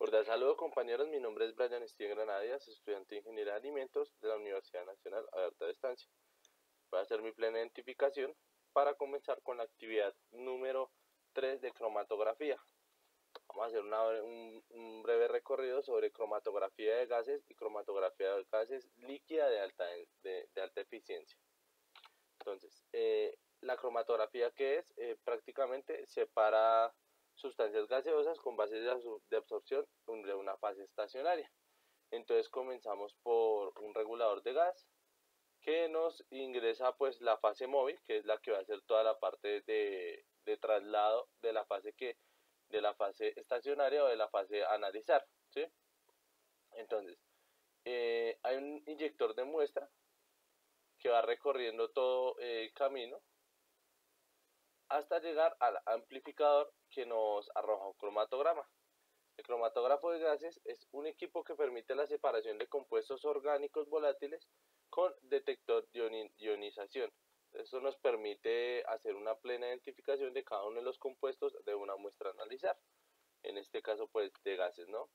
Cordial saludo compañeros, mi nombre es Brian Steven Granadillas, estudiante de Ingeniería de Alimentos de la Universidad Nacional Abierta de Estancia. Voy a hacer mi plena identificación para comenzar con la actividad número 3 de cromatografía. Vamos a hacer un breve recorrido sobre cromatografía de gases y cromatografía de gases líquida de alta eficiencia. Entonces, la cromatografía, ¿qué es? Prácticamente separa sustancias gaseosas con bases de absorción de una fase estacionaria. Entonces comenzamos por un regulador de gas que nos ingresa pues la fase móvil, que es la que va a hacer toda la parte de traslado de la fase estacionaria o de la fase a analizar, ¿sí? Entonces, hay un inyector de muestra que va recorriendo todo el camino hasta llegar al amplificador que nos arroja un cromatograma. El cromatógrafo de gases es un equipo que permite la separación de compuestos orgánicos volátiles con detector de ionización. Eso nos permite hacer una plena identificación de cada uno de los compuestos de una muestra a analizar. En este caso, pues, de gases, ¿no?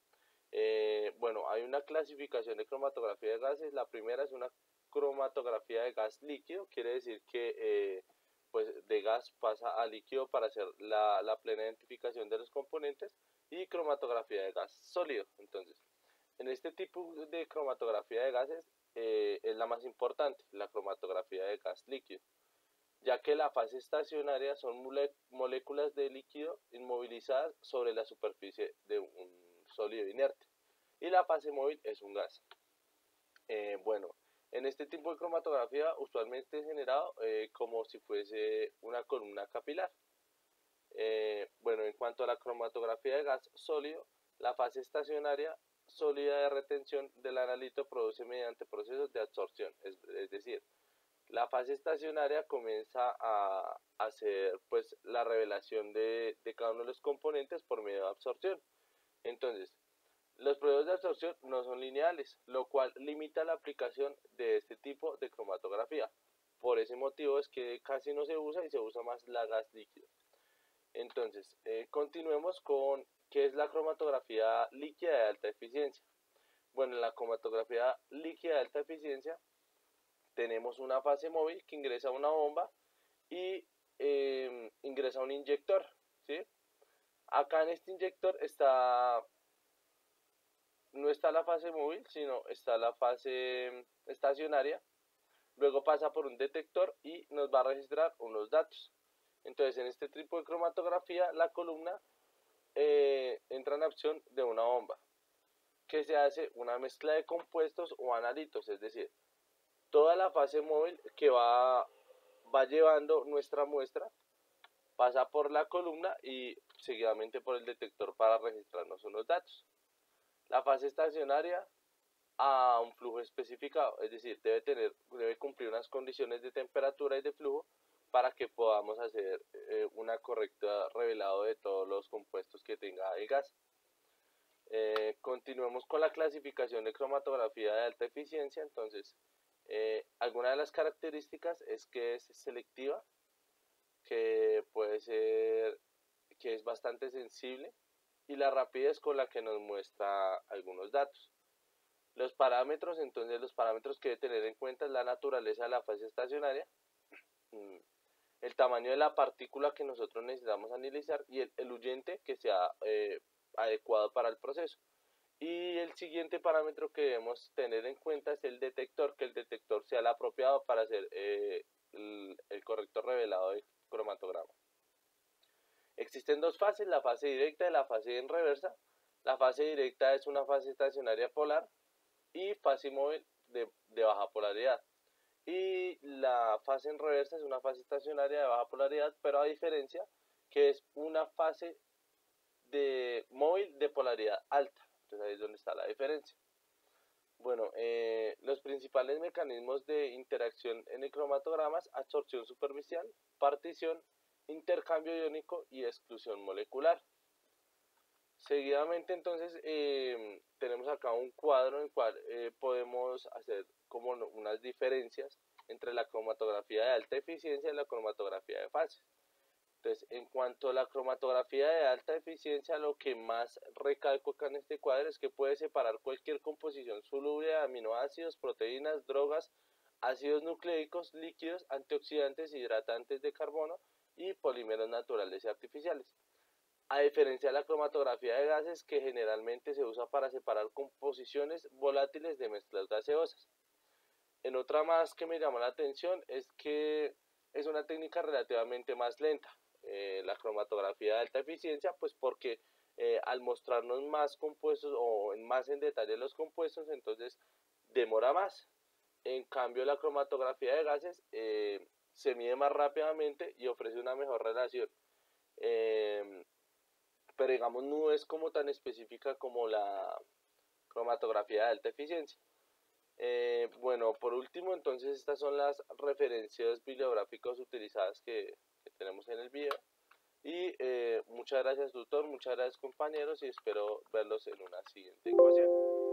Bueno, hay una clasificación de cromatografía de gases. La primera es una cromatografía de gas líquido, quiere decir que pues de gas pasa a líquido para hacer la plena identificación de los componentes, y cromatografía de gas sólido. Entonces, en este tipo de cromatografía de gases es la más importante, la cromatografía de gas líquido, ya que la fase estacionaria son moléculas de líquido inmovilizadas sobre la superficie de un sólido inerte, y la fase móvil es un gas. Bueno, en este tipo de cromatografía usualmente es generado como si fuese una columna capilar. Bueno, en cuanto a la cromatografía de gas sólido, la fase estacionaria sólida de retención del analito produce mediante procesos de absorción, es decir, la fase estacionaria comienza a hacer pues la revelación de cada uno de los componentes por medio de absorción. Entonces, los procesos de absorción no son lineales, lo cual limita la aplicación de este tipo de cromatografía. Por ese motivo es que casi no se usa y se usa más la gas líquido. Entonces, continuemos con qué es la cromatografía líquida de alta eficiencia. Bueno, en la cromatografía líquida de alta eficiencia tenemos una fase móvil que ingresa a una bomba y ingresa un inyector, ¿sí? Acá en este inyector no está la fase móvil, sino está la fase estacionaria. Luego pasa por un detector y nos va a registrar unos datos. Entonces, en este tipo de cromatografía, la columna entra en acción de una bomba, que se hace una mezcla de compuestos o analitos, es decir, toda la fase móvil que va llevando nuestra muestra pasa por la columna y seguidamente por el detector para registrarnos unos datos. La fase estacionaria a un flujo especificado, es decir, debe cumplir unas condiciones de temperatura y de flujo para que podamos hacer una correcta revelado de todos los compuestos que tenga el gas. Continuemos con la clasificación de cromatografía de alta eficiencia. Entonces, alguna de las características es que es selectiva, que puede ser, que es bastante sensible, y la rapidez con la que nos muestra algunos datos. Los parámetros, entonces los parámetros que debe tener en cuenta es la naturaleza de la fase estacionaria, el tamaño de la partícula que nosotros necesitamos analizar y el huyente que sea adecuado para el proceso. Y el siguiente parámetro que debemos tener en cuenta es el detector, que el detector sea el apropiado para hacer el correcto revelado del cromatograma. Existen dos fases, la fase directa y la fase en reversa. La fase directa es una fase estacionaria polar y fase móvil de baja polaridad. Y la fase en reversa es una fase estacionaria de baja polaridad, pero a diferencia que es una fase de móvil de polaridad alta. Entonces ahí es donde está la diferencia. Bueno, los principales mecanismos de interacción en el cromatograma es absorción superficial, partición, intercambio iónico y exclusión molecular. Seguidamente entonces tenemos acá un cuadro en el cual podemos hacer como unas diferencias entre la cromatografía de alta eficiencia y la cromatografía de fase. Entonces, en cuanto a la cromatografía de alta eficiencia, lo que más recalco acá en este cuadro es que puede separar cualquier composición soluble de aminoácidos, proteínas, drogas, ácidos nucleicos, líquidos, antioxidantes, hidratantes de carbono y polímeros naturales y artificiales. A diferencia de la cromatografía de gases, que generalmente se usa para separar composiciones volátiles de mezclas gaseosas. En otra más que me llamó la atención es que es una técnica relativamente más lenta, la cromatografía de alta eficiencia, pues porque al mostrarnos más compuestos o más en detalle los compuestos, entonces demora más. En cambio, la cromatografía de gases se mide más rápidamente y ofrece una mejor relación. Eh, pero digamos, no es como tan específica como la cromatografía de alta eficiencia. Bueno, por último, entonces estas son las referencias bibliográficas utilizadas que tenemos en el video. Y muchas gracias, tutor, muchas gracias, compañeros, y espero verlos en una siguiente ecuación.